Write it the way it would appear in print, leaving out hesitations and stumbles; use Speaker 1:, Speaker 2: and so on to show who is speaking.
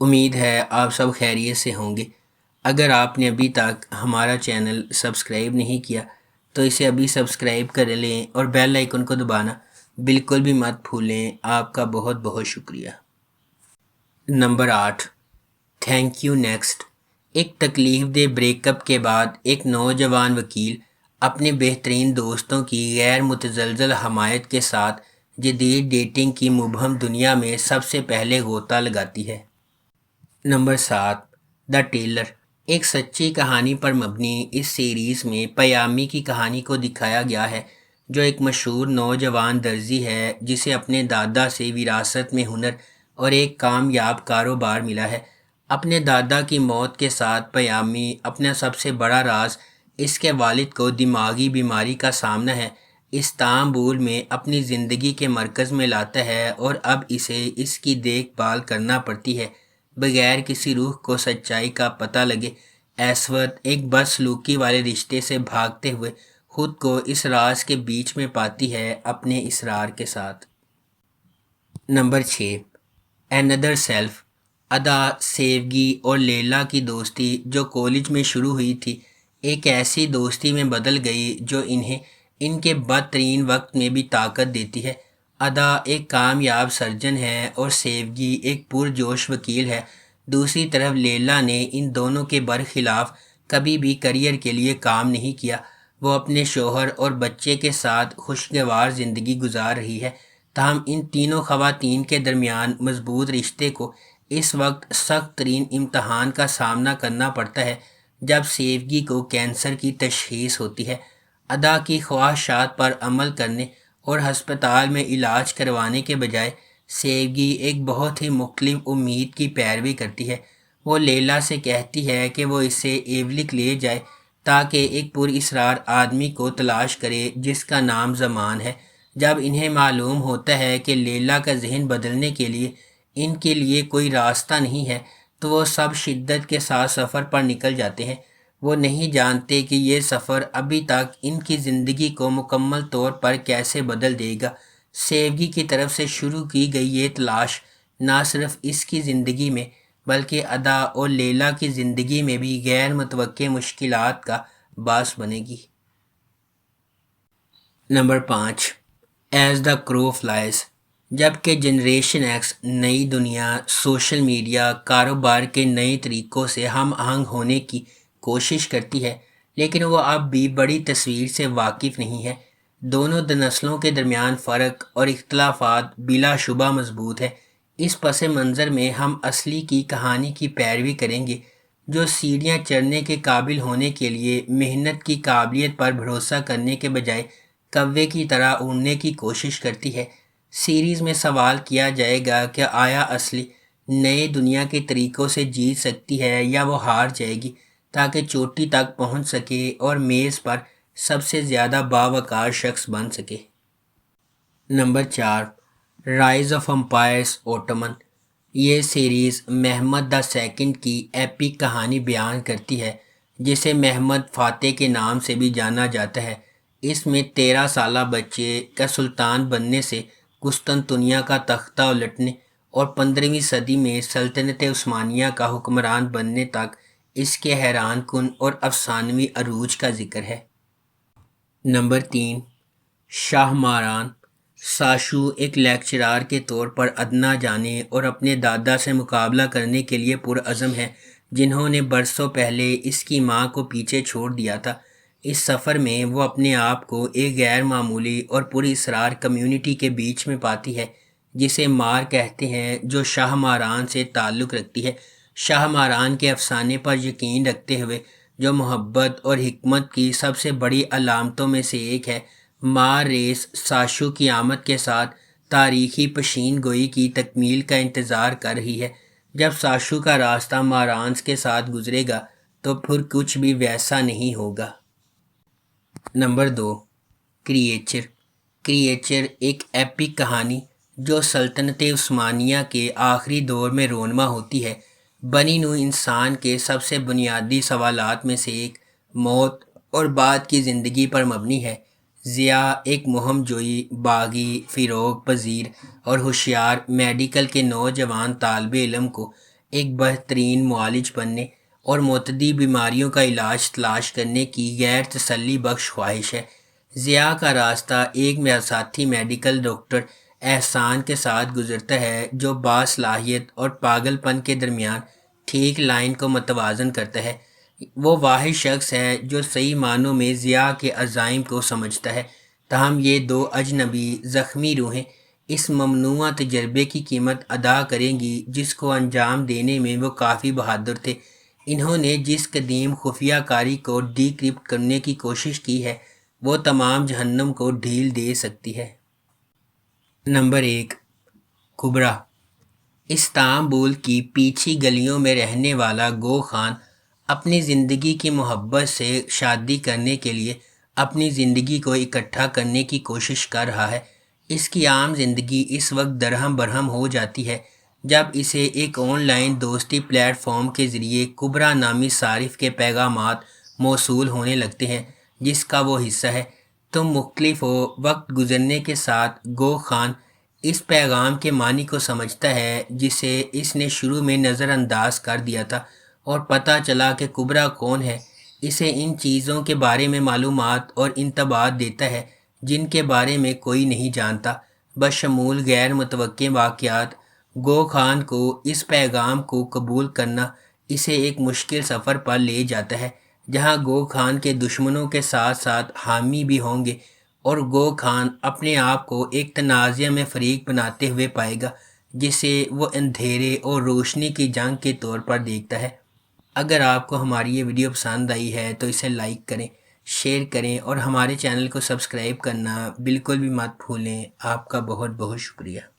Speaker 1: امید ہے آپ سب خیریت سے ہوں گے۔ اگر آپ نے ابھی تک ہمارا چینل سبسکرائب نہیں کیا تو اسے ابھی سبسکرائب کر لیں اور بیل آئیکن کو دبانا بالکل بھی مت بھولیں۔ آپ کا بہت بہت شکریہ۔ Number 8، thank you next. ایک تکلیف دہ بریک اپ کے بعد ایک نوجوان وکیل اپنے بہترین دوستوں کی غیر متزلزل حمایت کے ساتھ جدید ڈیٹنگ کی مبہم دنیا میں سب سے پہلے غوطہ لگاتی ہے۔ نمبر 7، دا ٹیلر۔ ایک سچی کہانی پر مبنی اس سیریز میں پیامی کی کہانی کو دکھایا گیا ہے، جو ایک مشہور نوجوان درزی ہے جسے اپنے دادا سے وراثت میں ہنر اور ایک کامیاب کاروبار ملا ہے۔ اپنے دادا کی موت کے ساتھ پیامی اپنا سب سے بڑا راز، اس کے والد کو دماغی بیماری کا سامنا ہے، استنبول میں اپنی زندگی کے مرکز میں لاتا ہے اور اب اسے اس کی دیکھ بھال کرنا پڑتی ہے بغیر کسی روح کو سچائی کا پتہ لگے۔ ایسورتھ ایک بدسلوکی والے رشتے سے بھاگتے ہوئے خود کو اس راز کے بیچ میں پاتی ہے، اپنے اسرار کے ساتھ۔ Number 6، another self. ادا، سیوگی اور لیلا کی دوستی جو کالج میں شروع ہوئی تھی، ایک ایسی دوستی میں بدل گئی جو انہیں ان کے بدترین وقت میں بھی طاقت دیتی ہے۔ ادا ایک کامیاب سرجن ہے اور سیوگی ایک پرجوش وکیل ہے۔ دوسری طرف لیلا نے ان دونوں کے برخلاف کبھی بھی کیریئر کے لیے کام نہیں کیا۔ وہ اپنے شوہر اور بچے کے ساتھ خوشگوار زندگی گزار رہی ہے، تاہم ان تینوں خواتین کے درمیان مضبوط رشتے کو اس وقت سخت ترین امتحان کا سامنا کرنا پڑتا ہے جب سیوگی کو کینسر کی تشخیص ہوتی ہے۔ ادا کی خواہشات پر عمل کرنے اور ہسپتال میں علاج کروانے کے بجائے سیوگی ایک بہت ہی مختلف امید کی پیروی کرتی ہے۔ وہ لیلا سے کہتی ہے کہ وہ اسے ایولک لے جائے تاکہ ایک پراسرار آدمی کو تلاش کرے جس کا نام زمان ہے۔ جب انہیں معلوم ہوتا ہے کہ لیلا کا ذہن بدلنے کے لیے ان کے لیے کوئی راستہ نہیں ہے تو وہ سب شدت کے ساتھ سفر پر نکل جاتے ہیں۔ وہ نہیں جانتے کہ یہ سفر ابھی تک ان کی زندگی کو مکمل طور پر کیسے بدل دے گا۔ سیوگی کی طرف سے شروع کی گئی یہ تلاش نہ صرف اس کی زندگی میں بلکہ ادا اور لیلا کی زندگی میں بھی غیر متوقع مشکلات کا باعث بنے گی۔ نمبر 5، ایز دا کرو فلائز۔ جبکہ جنریشن ایکس نئی دنیا، سوشل میڈیا، کاروبار کے نئے طریقوں سے ہم آہنگ ہونے کی کوشش کرتی ہے، لیکن وہ اب بھی بڑی تصویر سے واقف نہیں ہے۔ دونوں نسلوں کے درمیان فرق اور اختلافات بلا شبہ مضبوط ہے۔ اس پس منظر میں ہم اصلی کی کہانی کی پیروی کریں گے، جو سیڑھیاں چڑھنے کے قابل ہونے کے لیے محنت کی قابلیت پر بھروسہ کرنے کے بجائے کوے کی طرح اڑنے کی کوشش کرتی ہے۔ سیریز میں سوال کیا جائے گا کہ آیا اصلی نئے دنیا کے طریقوں سے جیت سکتی ہے یا وہ ہار جائے گی تاکہ چوٹی تک پہنچ سکے اور میز پر سب سے زیادہ باوقار شخص بن سکے۔ Number 4، rise of empires Ottoman. یہ سیریز محمد دا سیکنڈ کی ایپک کہانی بیان کرتی ہے، جسے محمد فاتح کے نام سے بھی جانا جاتا ہے۔ اس میں 13 سالہ بچے کا سلطان بننے سے قسطنطنیہ کا تختہ الٹنے اور 15ویں صدی میں سلطنت عثمانیہ کا حکمران بننے تک اس کے حیران کن اور افسانوی عروج کا ذکر ہے۔ نمبر 3، شاہ ماران۔ ساشو ایک لیکچرار کے طور پر ادنا جانے اور اپنے دادا سے مقابلہ کرنے کے لیے پرعزم ہے، جنہوں نے برسوں پہلے اس کی ماں کو پیچھے چھوڑ دیا تھا۔ اس سفر میں وہ اپنے آپ کو ایک غیر معمولی اور پراسرار کمیونٹی کے بیچ میں پاتی ہے جسے مار کہتے ہیں، جو شاہ ماران سے تعلق رکھتی ہے۔ شاہ ماران کے افسانے پر یقین رکھتے ہوئے، جو محبت اور حکمت کی سب سے بڑی علامتوں میں سے ایک ہے، مار ریس ساشو کی آمد کے ساتھ تاریخی پیشین گوئی کی تکمیل کا انتظار کر رہی ہے۔ جب ساشو کا راستہ مارانز کے ساتھ گزرے گا تو پھر کچھ بھی ویسا نہیں ہوگا۔ Number 2، creature. کریچر ایک ایپک کہانی جو سلطنت عثمانیہ کے آخری دور میں رونما ہوتی ہے، بنی نوع انسان کے سب سے بنیادی سوالات میں سے ایک، موت اور بعد کی زندگی پر مبنی ہے۔ ضیاء ایک مہم جوئی، باغی، فروغ پذیر اور ہوشیار میڈیکل کے نوجوان طالب علم کو ایک بہترین معالج بننے اور معتدی بیماریوں کا علاج تلاش کرنے کی غیر تسلی بخش خواہش ہے۔ ضیاء کا راستہ ایک میرا ساتھی میڈیکل ڈاکٹر احسان کے ساتھ گزرتا ہے، جو باصلاحیت اور پاگل پن کے درمیان ٹھیک لائن کو متوازن کرتا ہے۔ وہ واحد شخص ہے جو صحیح معنوں میں ضیاء کے عزائم کو سمجھتا ہے، تاہم یہ دو اجنبی زخمی روحیں اس ممنوعہ تجربے کی قیمت ادا کریں گی جس کو انجام دینے میں وہ کافی بہادر تھے۔ انہوں نے جس قدیم خفیہ کاری کو ڈی کرپٹ کرنے کی کوشش کی ہے وہ تمام جہنم کو ڈھیل دے سکتی ہے۔ نمبر 1، کبریٰ۔ استنبول کی پیچھی گلیوں میں رہنے والا گو خان اپنی زندگی کی محبت سے شادی کرنے کے لیے اپنی زندگی کو اکٹھا کرنے کی کوشش کر رہا ہے۔ اس کی عام زندگی اس وقت درہم برہم ہو جاتی ہے جب اسے ایک آن لائن دوستی پلیٹ فارم کے ذریعے کبریٰ نامی صارف کے پیغامات موصول ہونے لگتے ہیں جس کا وہ حصہ ہے۔ تو مختلف وقت گزرنے کے ساتھ گو خان اس پیغام کے معنی کو سمجھتا ہے جسے اس نے شروع میں نظر انداز کر دیا تھا، اور پتہ چلا کہ کبریٰ کون ہے۔ اسے ان چیزوں کے بارے میں معلومات اور انتباہات دیتا ہے جن کے بارے میں کوئی نہیں جانتا، بشمول غیر متوقع واقعات۔ گو خان کو اس پیغام کو قبول کرنا اسے ایک مشکل سفر پر لے جاتا ہے جہاں گو خان کے دشمنوں کے ساتھ ساتھ حامی بھی ہوں گے، اور گو خان اپنے آپ کو ایک تنازع میں فریق بناتے ہوئے پائے گا جسے وہ اندھیرے اور روشنی کی جنگ کے طور پر دیکھتا ہے۔ اگر آپ کو ہماری یہ ویڈیو پسند آئی ہے تو اسے لائک کریں، شیئر کریں اور ہمارے چینل کو سبسکرائب کرنا بالکل بھی مت بھولیں۔ آپ کا بہت بہت شکریہ۔